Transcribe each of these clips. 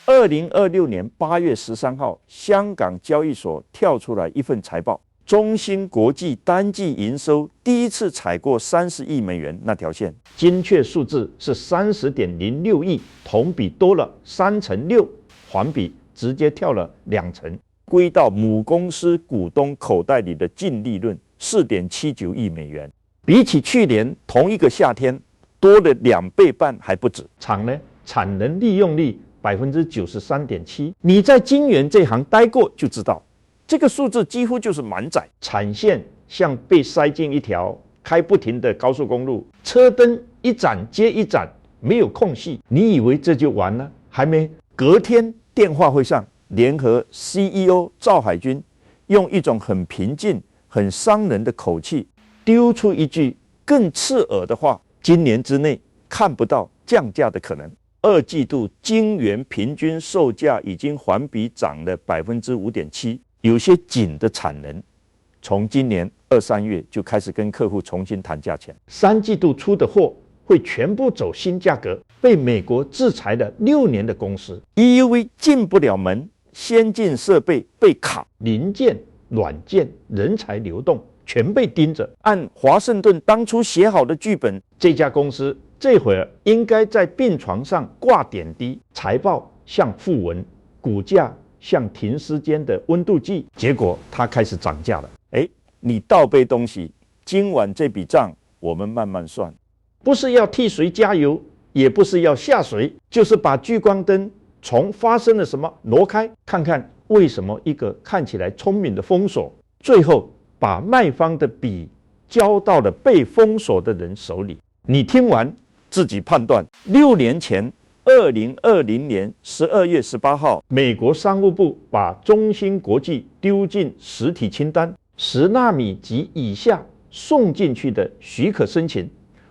2026年8月13号，香港交易所跳出来一份财报，中芯国际单季营收第一次踩过30亿美元那条线，精确数字是30.06亿，同比多了36%，环比直接跳了2成，归到母公司股东口袋里的净利润4.79亿美元，比起去年同一个夏天多了2倍半还不止。厂呢，产能利用率93.7%，你在晶圆这行待过就知道，这个数字几乎就是满载，产线像被塞进一条开不停的高速公路，车灯一盏接一盏，没有空隙。你以为这就完了？还没。隔天电话会上，联合 CEO 赵海军用一种很平静、很伤人的口气丢出一句更刺耳的话：今年之内看不到降价的可能。2季度晶圆平均售价已经环比涨了5.7%，有些紧的产能从今年2、3月就开始跟客户重新谈价钱。3季度出的货会全部走新价格。被美国制裁了6年的公司 ，EUV 进不了门，先进设备被卡，零件、软件、人才流动全被盯着。按华盛顿当初写好的剧本，这家公司这会儿应该在病床上挂点滴，财报像讣文，股价像停尸间的温度计。结果它开始涨价了。你倒杯东西，今晚这笔账我们慢慢算。不是要替谁加油，也不是要吓谁，就是把聚光灯从发生了什么挪开，看看为什么一个看起来聪明的封锁，最后把卖方的笔交到了被封锁的人手里。你听完自己判断。6年前2020年12月18号，美国商务部把中芯国际丢进实体清单，10纳米及以下送进去的许可申请，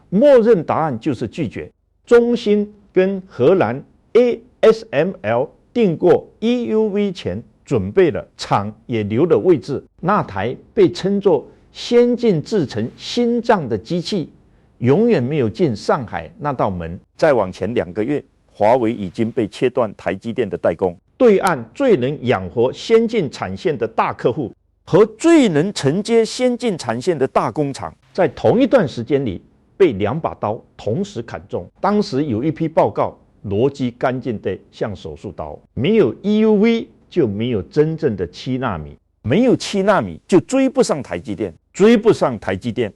默认答案就是拒绝。中芯跟荷兰 ASML 订过 EUV 前准备了，厂也留了位置。那台被称作先进制程心脏的机器，永远没有进上海那道门。再往前2个月，华为已经被切断台积电的代工。对岸最能养活先进产线的大客户和最能承接先进产线的大工厂，在同一段时间里被2把刀同时砍中。当时有一批报告逻辑干净的像手术刀，没有 EUV 就没有真正的7纳米，没有7纳米就追不上台积电，追不上台积电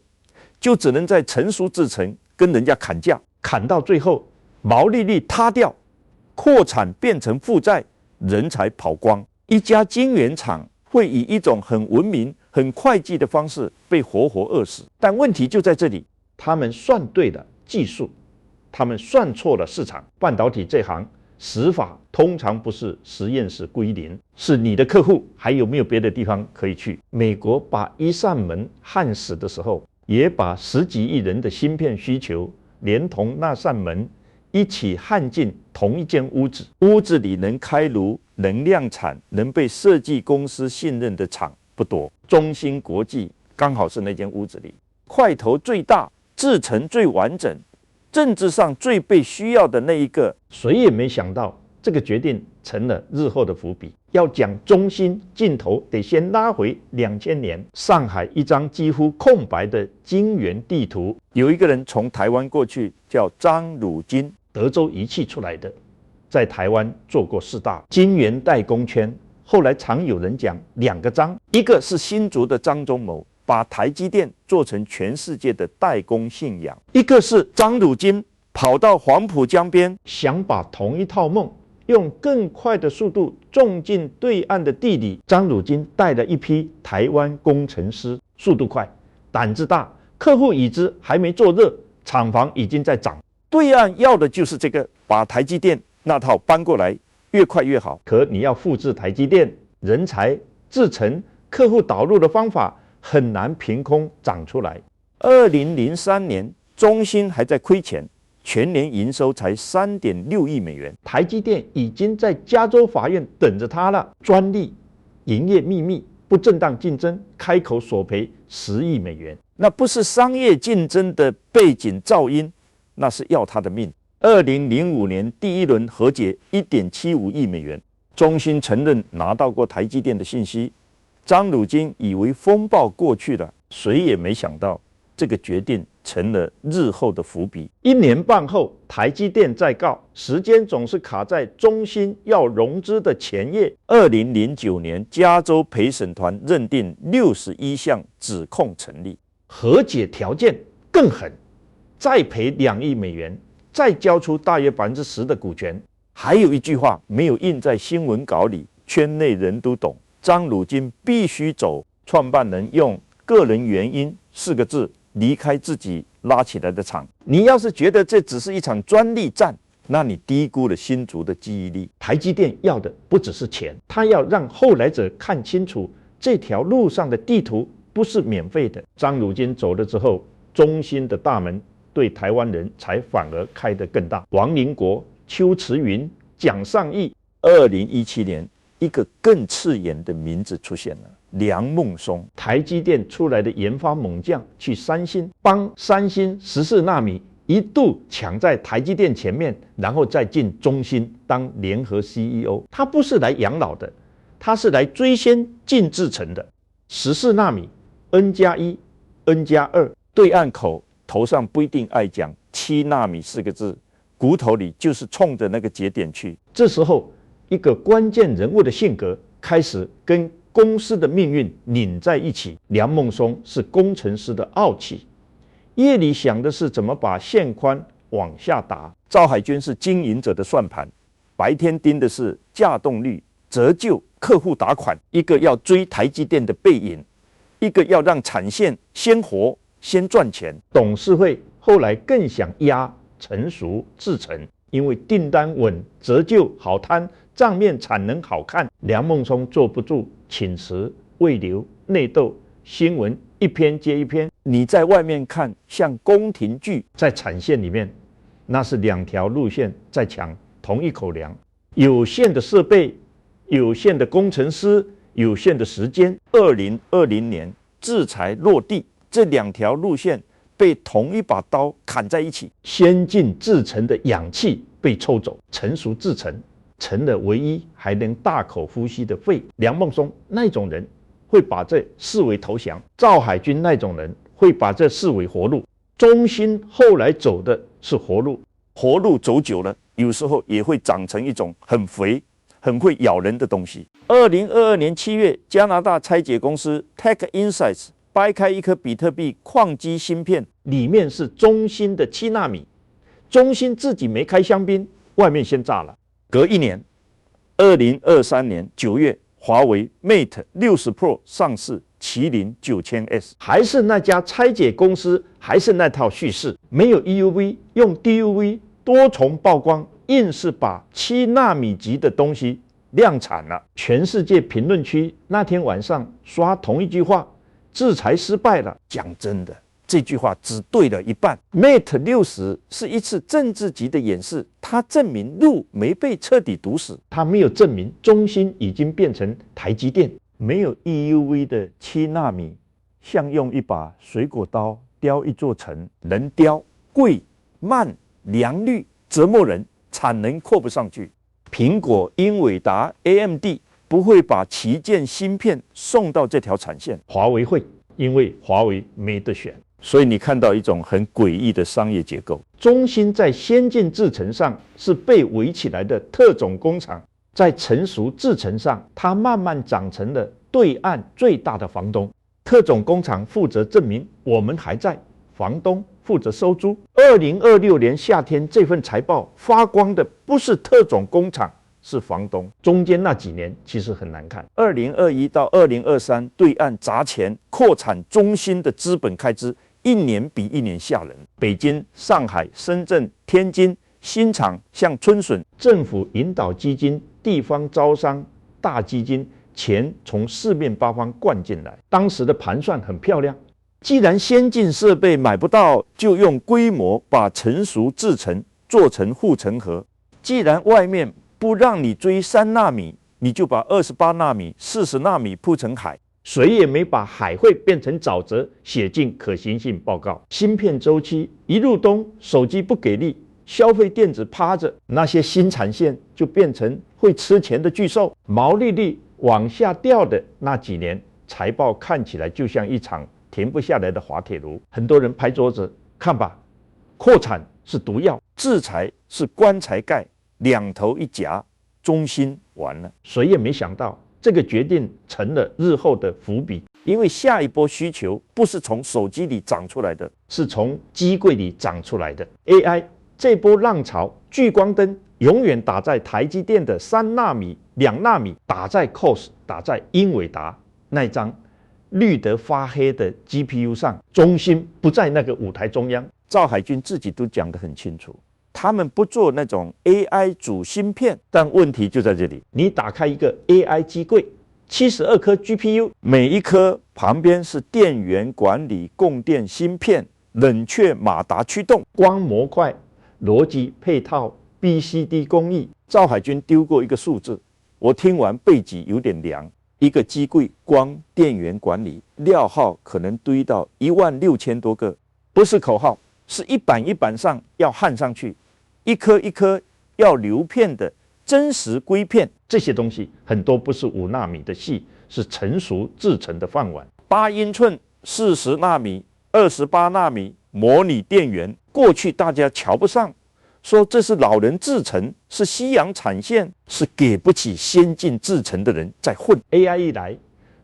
就只能在成熟制程跟人家砍价，砍到最后毛利率塌掉，扩产变成负债，人才跑光。一家晶圆厂会以一种很文明、很会计的方式被活活饿死。但问题就在这里，他们算对了技术，他们算错了市场。半导体这行死法通常不是实验室归零，是你的客户还有没有别的地方可以去。美国把一扇门焊死的时候，也把10几亿人的芯片需求连同那扇门一起焊进同一间屋子。屋子里能开炉、能量产、能被设计公司信任的厂不多，中芯国际刚好是那间屋子里，块头最大，制程最完整，政治上最被需要的那一个。谁也没想到这个决定成了日后的伏笔。要讲中芯镜头，得先拉回2000年，上海一张几乎空白的晶圆地图，有一个人从台湾过去，叫张汝京，德州仪器出来的，在台湾做过4大晶圆代工圈。后来常有人讲2个张，一个是新竹的张忠谋，把台积电做成全世界的代工信仰；一个是张汝京跑到黄浦江边，想把同一套梦用更快的速度种进对岸的地里。张汝京带了一批台湾工程师，速度快，胆子大，客户椅子还没坐热，厂房已经在涨。对岸要的就是这个，把台积电那套搬过来，越快越好。可你要复制台积电人才、制程、客户导入的方法，很难凭空长出来。2003年，中芯还在亏钱，全年营收才3.6亿美元。台积电已经在加州法院等着他了，专利、营业秘密、不正当竞争，开口索赔10亿美元。那不是商业竞争的背景噪音，那是要他的命。2005年第一轮和解1.75亿美元，中芯承认拿到过台积电的信息。张汝京以为风暴过去了，谁也没想到这个决定成了日后的伏笔。1年半后，台积电再告，时间总是卡在中芯要融资的前夜。2009年，加州陪审团认定61项指控成立，和解条件更狠，再赔2亿美元，再交出大约10%的股权。还有一句话没有印在新闻稿里，圈内人都懂。张汝京必须走，创办人用个人原因4个字离开自己拉起来的场。你要是觉得这只是一场专利战，那你低估了新竹的记忆力。台积电要的不只是钱，他要让后来者看清楚这条路上的地图不是免费的。张汝京走了之后，中芯的大门对台湾人才反而开得更大。王林国、邱慈云、蒋尚义。2017年。一个更刺眼的名字出现了，梁孟松，台积电出来的研发猛将，去三星帮三星14纳米一度抢在台积电前面，然后再进中芯当联合 CEO。他不是来养老的，他是来追先进制程的。14纳米 N+1、N+2，对岸口头上不一定爱讲7纳米4个字，骨头里就是冲着那个节点去。这时候。一个关键人物的性格开始跟公司的命运拧在一起。梁孟松是工程师的傲气，夜里想的是怎么把线宽往下打；赵海军是经营者的算盘，白天盯的是价动率、折旧、客户打款。一个要追台积电的背影，一个要让产线先活先赚钱。董事会后来更想压成熟制程，因为订单稳，折旧好摊。账面产能好看，梁孟松坐不住，请辞、未留、内斗，新闻一篇接一篇。你在外面看像宫廷剧，在产线里面，那是2条路线在抢同一口粮。有限的设备，有限的工程师，有限的时间。2020年制裁落地，这2条路线被同一把刀砍在一起。先进制程的氧气被抽走，成熟制程。成了唯一还能大口呼吸的肺。梁孟松那种人会把这视为投降，赵海军那种人会把这视为活路。中芯后来走的是活路，活路走久了，有时候也会长成一种很肥、很会咬人的东西。2022年7月，加拿大拆解公司 Tech Insights 掰开一颗比特币矿机芯片，里面是中芯的7纳米，中芯自己没开香槟，外面先炸了。隔1年，2023年9月，华为 Mate 60 Pro 上市，麒麟9000S， 还是那家拆解公司，还是那套叙事，没有 EUV， 用 DUV 多重曝光，硬是把7纳米级的东西量产了。全世界评论区那天晚上刷同一句话：制裁失败了。讲真的。这句话只对了一半。Mate 60是一次政治级的演示，它证明路没被彻底堵死，它没有证明中芯已经变成台积电。没有 EUV 的7纳米，像用一把水果刀雕一座城，能雕，贵、慢、良率，折磨人，产能扩不上去。苹果、英伟达、AMD 不会把旗舰芯片送到这条产线，华为会，因为华为没得选。所以你看到一种很诡异的商业结构。中芯在先进制程上是被围起来的特种工厂，在成熟制程上，它慢慢长成了对岸最大的房东。特种工厂负责证明我们还在，房东负责收租。2026年夏天这份财报发光的不是特种工厂，是房东。中间那几年其实很难看。2021到2023，对岸砸钱扩产中芯的资本开支。1年比1年吓人。北京、上海、深圳、天津新厂像春笋，政府引导基金、地方招商大基金，钱从四面八方灌进来。当时的盘算很漂亮，既然先进设备买不到，就用规模把成熟制程做成护城河。既然外面不让你追3纳米，你就把28纳米、40纳米铺成海。谁也没把海会变成沼泽写进可行性报告。芯片周期一入冬，手机不给力，消费电子趴着，那些新产线就变成会吃钱的巨兽，毛利率往下掉的那几年，财报看起来就像一场停不下来的滑铁卢。很多人拍桌子，看吧，扩产是毒药，制裁是棺材盖，两头一夹，中芯完了。谁也没想到，这个决定成了日后的伏笔。因为下一波需求不是从手机里长出来的，是从机柜里长出来的。AI 这波浪潮，聚光灯永远打在台积电的3纳米、2纳米，打在 COS、打在英伟达那张绿得发黑的 GPU 上，中芯不在那个舞台中央。赵海军自己都讲得很清楚，他们不做那种 AI 主芯片，但问题就在这里，你打开一个 AI 机柜。72颗 GPU， 每一颗旁边是电源管理、供电芯片、冷却马达驱动、光模块、逻辑配套、BCD 工艺。赵海军丢过一个数字，我听完背脊有点凉。一个机柜光电源管理料号可能堆到16000多个，不是口号，是一板一板上要焊上去，一颗一颗要流片的真实硅片，这些东西很多不是5纳米的细，是成熟制成的饭碗。8英寸、40纳米、28纳米模拟电源，过去大家瞧不上，说这是老人制程，是西洋产线，是给不起先进制程的人在混。AI 一来，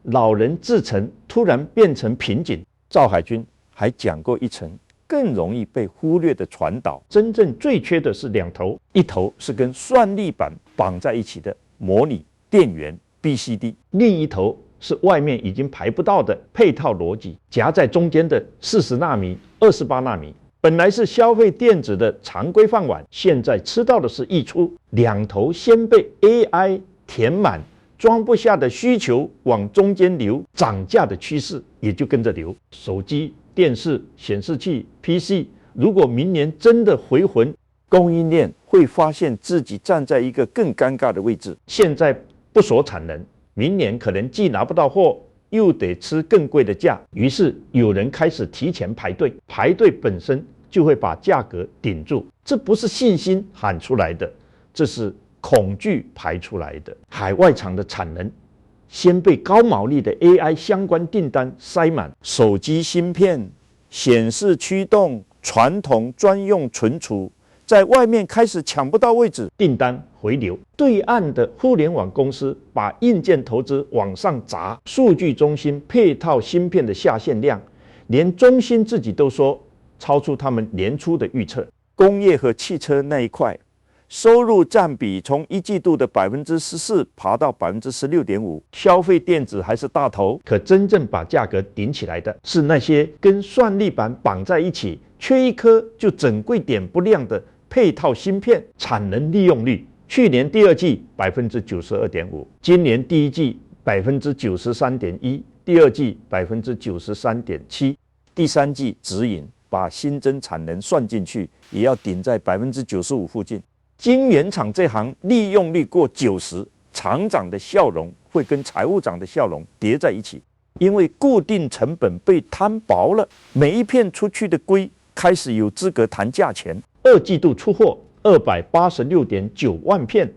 老人制程突然变成瓶颈。赵海军还讲过一层更容易被忽略的传导，真正最缺的是2头，一头是跟算力板绑在一起的模拟电源 BCD， 另一头是外面已经排不到的配套逻辑，夹在中间的40纳米、28纳米。本来是消费电子的常规饭碗，现在吃到的是溢出。2头先被 AI 填满，装不下的需求往中间流，涨价的趋势也就跟着流。手机、电视、显示器、PC， 如果明年真的回魂，供应链会发现自己站在一个更尴尬的位置。现在不锁产能，明年可能既拿不到货，又得吃更贵的价，于是有人开始提前排队，排队本身就会把价格顶住。这不是信心喊出来的，这是恐惧排出来的。海外厂的产能先被高毛利的 AI 相关订单塞满，手机芯片、显示驱动、传统专用存储在外面开始抢不到位置，订单回流。对岸的互联网公司把硬件投资往上砸，数据中心配套芯片的下线量，连中芯自己都说超出他们年初的预测。工业和汽车那一块，收入占比从1季度的14%爬到16.5%，消费电子还是大头，可真正把价格顶起来的是那些跟算力板绑在一起，缺一颗就整柜点不亮的配套芯片。产能利用率，去年第2季92.5%，今年第1季93.1%，第2季93.7%，第3季指引把新增产能算进去，也要顶在95%附近。晶圆厂这行利用率过90%，厂长的笑容会跟财务长的笑容叠在一起，因为固定成本被摊薄了，每一片出去的硅开始有资格谈价钱。2季度出货286.9万片，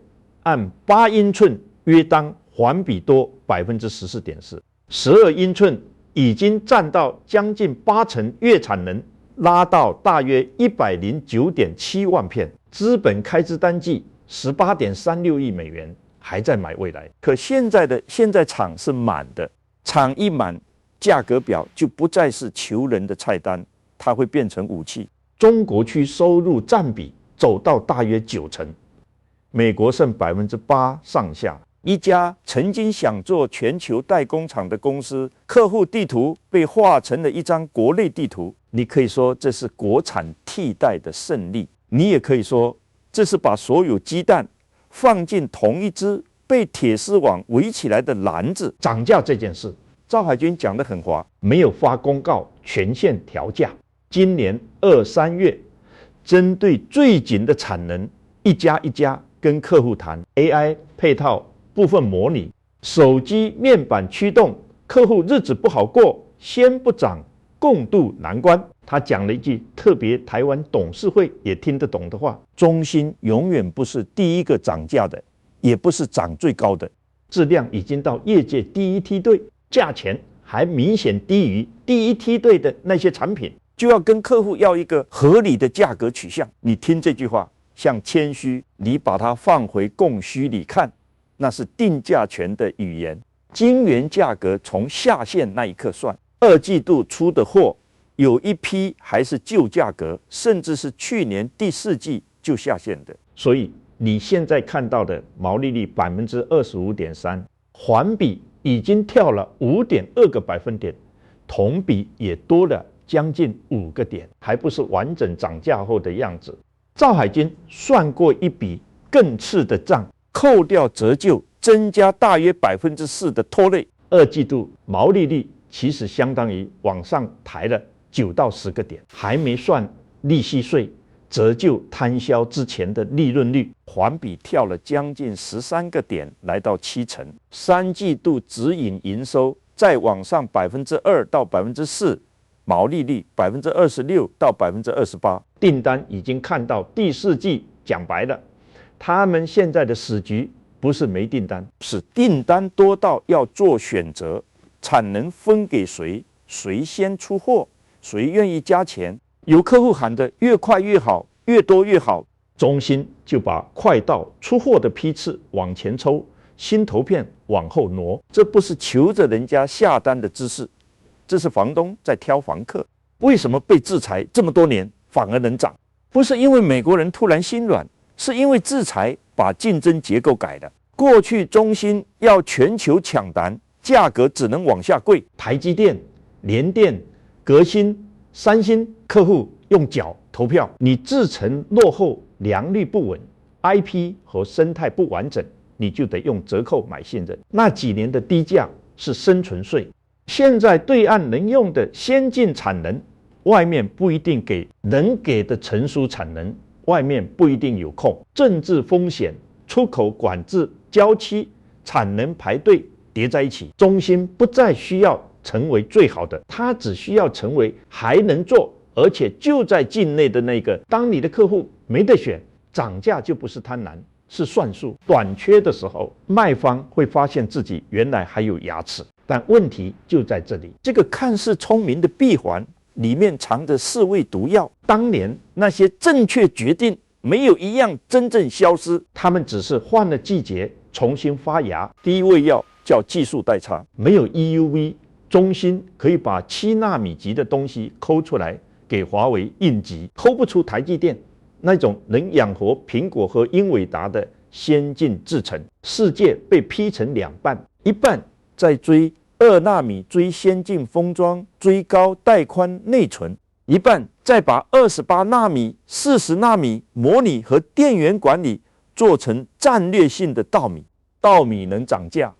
按8英寸约当环比多14.4%，12英寸已经占到将近80%月产能，拉到大约109.7万片。资本开支单季18.36亿美元，还在买未来。可现在厂是满的，厂一满，价格表就不再是求人的菜单，它会变成武器。中国区收入占比走到大约90%，美国剩8%上下。一家曾经想做全球代工厂的公司，客户地图被画成了一张国内地图。你可以说这是国产替代的胜利，你也可以说这是把所有鸡蛋放进同一只被铁丝网围起来的篮子。涨价这件事，赵海军讲得很滑，没有发公告全线调价。今年2、3月，针对最紧的产能，一家一家跟客户谈 AI 配套部分模拟，手机面板驱动，客户日子不好过，先不涨，共度难关。他讲了一句特别台湾董事会也听得懂的话：中兴永远不是第一个涨价的，也不是涨最高的，质量已经到业界第一梯队，价钱还明显低于第一梯队的那些产品，就要跟客户要一个合理的价格取向。你听这句话像谦虚，你把它放回供需里看，那是定价权的语言。晶圆价格从下线那一刻算，二季度出的货有一批还是旧价格，甚至是去年第四季就下线的。所以你现在看到的毛利率25.3%，环比已经跳了5.2个百分点，同比也多了将近5个点，还不是完整涨价后的样子。赵海军算过一笔更次的账，扣掉折旧，增加大约4%的拖累，二季度毛利率其实相当于往上抬了9到10个点，还没算利息税、折旧摊销之前的利润率，环比跳了将近13个点，来到7%。三季度指引营收再往上2%到4%，毛利率26%到28%。订单已经看到第四季，讲白了，他们现在的死局不是没订单，是订单多到要做选择，产能分给谁，谁先出货，谁愿意加钱。有客户喊的越快越好，越多越好，中兴就把快到出货的批次往前抽，新投片往后挪，这不是求着人家下单的姿势，这是房东在挑房客。为什么被制裁这么多年反而能涨？不是因为美国人突然心软，是因为制裁把竞争结构改了。过去中兴要全球抢单，价格只能往下跪。台积电、联电、革新、三星客户用脚投票，你制程落后、良率不稳、IP 和生态不完整，你就得用折扣买信任。那几年的低价是生存税，现在对岸能用的先进产能，外面不一定给，能给的成熟产能，外面不一定有空。政治风险、出口管制、交期、产能排队叠在一起，中兴不再需要成为最好的，它只需要成为还能做，而且就在境内的那个。当你的客户没得选，涨价就不是贪婪，是算术。短缺的时候，卖方会发现自己原来还有牙齿，但问题就在这里。这个看似聪明的闭环里面藏着4味毒药，当年那些正确决定没有一样真正消失，他们只是换了季节重新发芽。第一味药叫技术代差，没有 EUV， 中兴可以把7纳米级的东西抠出来给华为应急，抠不出台积电那种能养活苹果和英伟达的先进制程。世界被劈成2半，一半在追2纳米，追先进封装，追高带宽内存，一半再把28纳米、40纳米模拟和电源管理做成战略性的稻米。稻米能涨价，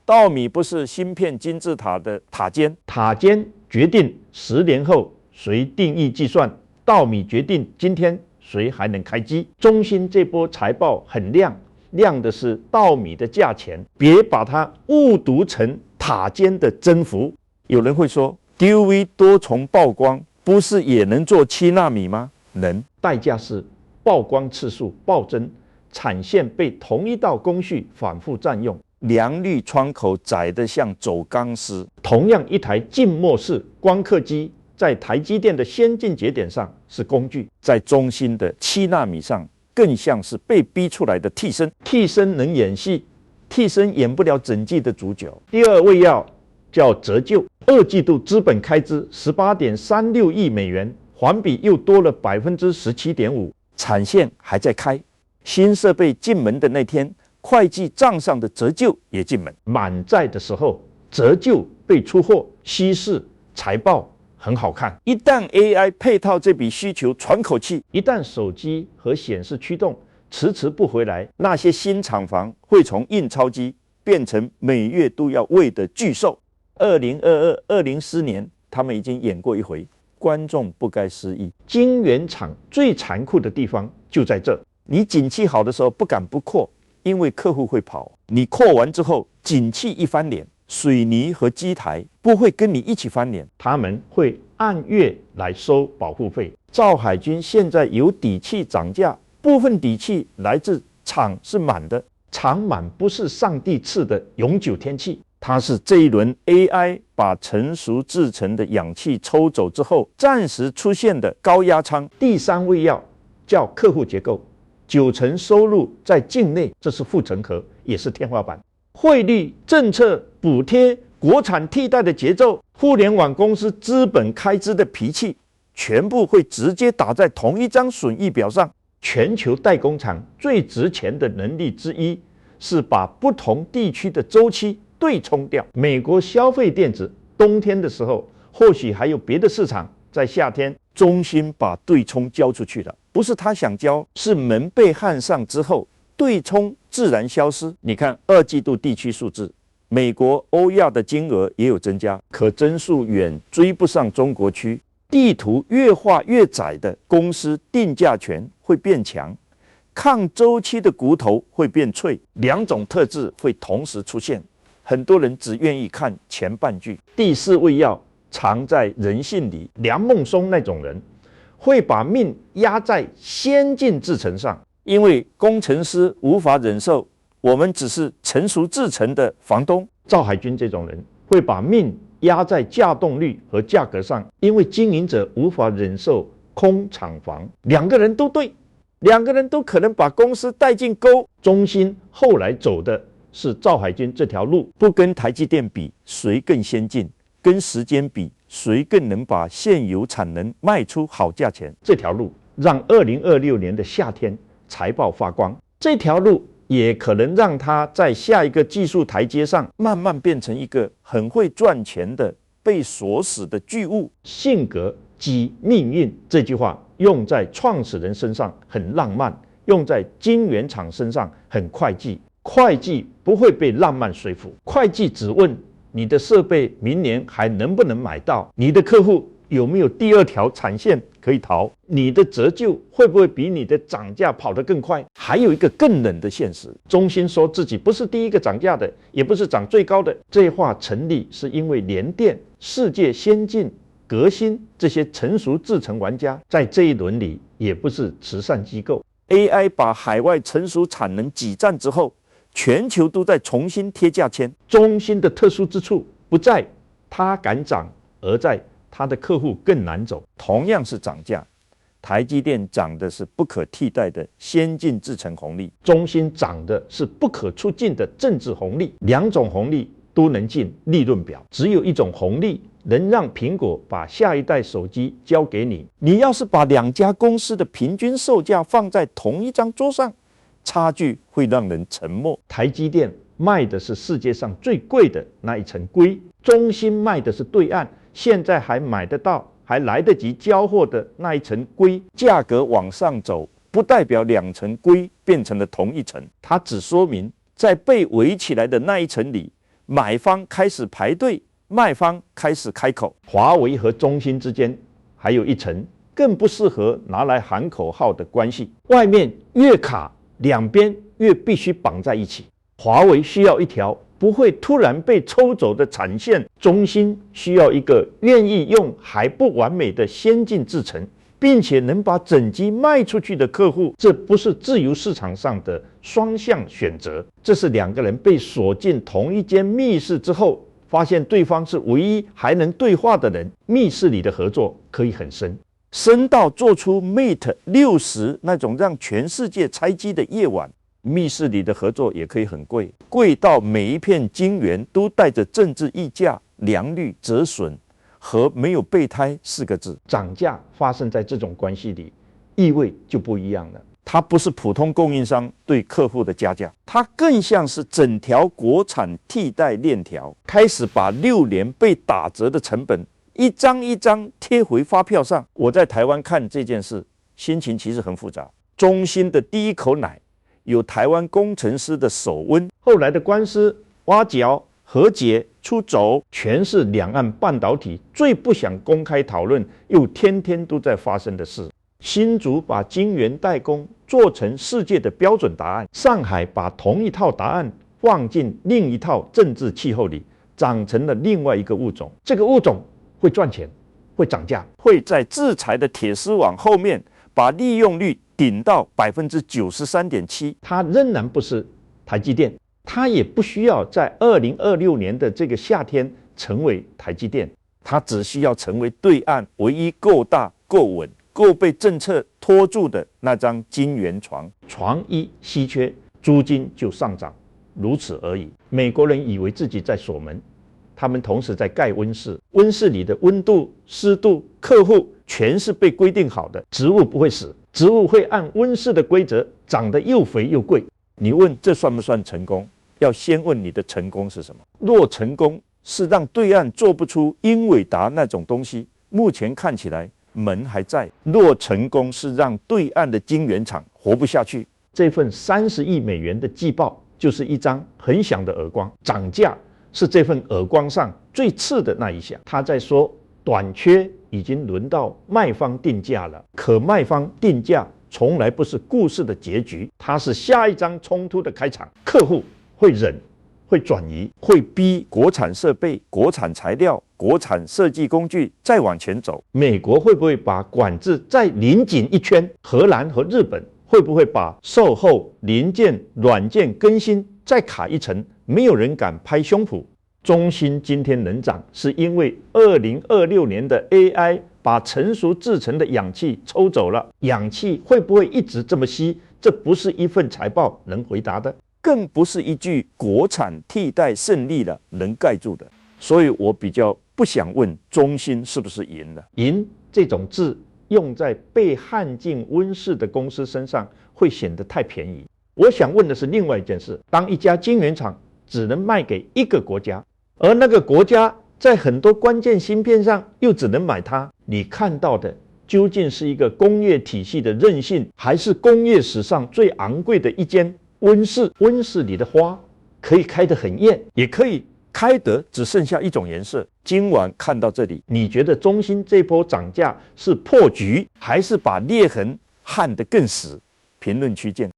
稻米不是芯片金字塔的塔尖，塔尖决定10年后谁定义计算，稻米决定今天谁还能开机。中兴这波财报很亮，亮的是稻米的价钱，别把它误读成塔尖的增幅。有人会说 DUV 多重曝光不是也能做7纳米吗？能，代价是曝光次数暴增，产线被同一道工序反复占用，良率窗口窄得像走钢丝。同样一台静默式光刻机，在台积电的先进节点上是工具，在中兴的7纳米上更像是被逼出来的替身。替身能演戏，替身演不了整季的主角。第二味药叫折旧，二季度资本开支18.36亿美元，环比又多了17.5%。产线还在开，新设备进门的那天，会计账上的折旧也进门。满载的时候，折旧被出货，稀释财报很好看。一旦 AI 配套这笔需求喘口气，一旦手机和显示驱动迟迟不回来，那些新厂房会从印钞机变成每月都要喂的巨兽。2022、2024年，他们已经演过一回，观众不该失忆。晶圆厂最残酷的地方就在这，你景气好的时候不敢不扩，因为客户会跑。你扩完之后，景气一翻脸，水泥和机台不会跟你一起翻脸，他们会按月来收保护费。赵海军现在有底气涨价，部分底气来自厂是满的，厂满不是上帝赐的永久天气，它是这一轮 AI 把成熟制成的氧气抽走之后，暂时出现的高压仓。第三味药叫客户结构，90%收入在境内，这是护城河，也是天花板。汇率、政策、补贴、国产替代的节奏，互联网公司资本开支的脾气，全部会直接打在同一张损益表上。全球代工厂最值钱的能力之一，是把不同地区的周期对冲掉。美国消费电子冬天的时候，或许还有别的市场在夏天。中芯把对冲交出去了，不是他想交，是门被焊上之后，对冲自然消失。你看2季度地区数字，美国、欧亚的金额也有增加，可增速远追不上中国区。地图越画越窄的公司定价权会变强，抗周期的骨头会变脆，两种特质会同时出现。很多人只愿意看前半句。第四味药藏在人性里，梁孟松那种人会把命压在先进制程上，因为工程师无法忍受我们只是成熟制程的房东。赵海军这种人会把命压在价动率和价格上，因为经营者无法忍受空厂房。两个人都对，两个人都可能把公司带进沟。中芯后来走的是赵海军这条路，不跟台积电比谁更先进，跟时间比谁更能把现有产能卖出好价钱。这条路让2026年的夏天财报发光，这条路也可能让他在下一个技术台阶上慢慢变成一个很会赚钱的被锁死的巨物。性格即命运这句话用在创始人身上很浪漫，用在晶圆厂身上很会计。会计不会被浪漫说服，会计只问你的设备明年还能不能买到，你的客户有没有第二条产线可以逃，你的折旧会不会比你的涨价跑得更快。还有一个更冷的现实，中芯说自己不是第一个涨价的，也不是涨最高的，这话成立是因为联电、世界先进、革新这些成熟制程玩家在这一轮里也不是慈善机构。 AI 把海外成熟产能挤占之后，全球都在重新贴价签。中芯的特殊之处不在它敢涨，而在它的客户更难走。同样是涨价，台积电涨的是不可替代的先进制程红利，中芯涨的是不可出境的政治红利。两种红利都能进利润表，只有一种红利能让苹果把下一代手机交给你。你要是把两家公司的平均售价放在同一张桌上，差距会让人沉默。台积电卖的是世界上最贵的那一层硅，中芯卖的是对岸现在还买得到、还来得及交货的那一层硅。价格往上走，不代表两层硅变成了同一层，它只说明在被围起来的那一层里，买方开始排队，卖方开始开口。华为和中芯之间还有一层更不适合拿来喊口号的关系，外面越卡，两边越必须绑在一起。华为需要一条不会突然被抽走的产线，中芯需要一个愿意用还不完美的先进制程，并且能把整机卖出去的客户。这不是自由市场上的双向选择，这是两个人被锁进同一间密室之后，发现对方是唯一还能对话的人。密室里的合作可以很深，深到做出 Mate 60那种让全世界拆机的夜晚。密室里的合作也可以很贵，贵到每一片晶圆都带着政治溢价、良率折损和没有备胎4个字。涨价发生在这种关系里，意味就不一样了。它不是普通供应商对客户的加价，它更像是整条国产替代链条开始把6年被打折的成本一张一张贴回发票上。我在台湾看这件事，心情其实很复杂。中芯的第一口奶有台湾工程师的手温，后来的官司、挖角、和解、出走，全是两岸半导体最不想公开讨论，又天天都在发生的事。新竹把晶圆代工做成世界的标准答案，上海把同一套答案放进另一套政治气候里，长成了另外一个物种。这个物种会赚钱，会涨价，会在制裁的铁丝网后面把利用率顶到93.7%。它仍然不是台积电，它也不需要在2026年的这个夏天成为台积电，它只需要成为对岸唯一够大、够稳、够被政策拖住的那张金圆床。床一稀缺，租金就上涨，如此而已。美国人以为自己在锁门，他们同时在盖温室，温室里的温度、湿度、客户全是被规定好的，植物不会死，植物会按温室的规则长得又肥又贵。你问这算不算成功？要先问你的成功是什么。若成功是让对岸做不出英伟达那种东西，目前看起来门还在；若成功是让对岸的晶圆厂活不下去，这份30亿美元的季报就是一张很响的耳光，涨价是这份耳光上最刺的那一下。他在说短缺已经轮到卖方定价了，可卖方定价从来不是故事的结局，它是下一章冲突的开场。客户会忍，会转移，会逼国产设备、国产材料、国产设计工具再往前走。美国会不会把管制再拧紧一圈？荷兰和日本会不会把售后、零件、软件更新再卡一层？没有人敢拍胸脯。中芯今天能涨，是因为2026年的 AI 把成熟制成的氧气抽走了。氧气会不会一直这么稀？这不是一份财报能回答的，更不是一句国产替代胜利了能盖住的。所以我比较不想问中芯是不是赢了。赢这种字用在被焊进温室的公司身上会显得太便宜。我想问的是另外一件事，当一家晶圆厂只能卖给一个国家，而那个国家在很多关键芯片上又只能买它，你看到的究竟是一个工业体系的韧性，还是工业史上最昂贵的一间温室？温室里的花可以开得很艳，也可以开得只剩下一种颜色。今晚看到这里，你觉得中芯这波涨价是破局，还是把裂痕焊得更死？评论区见。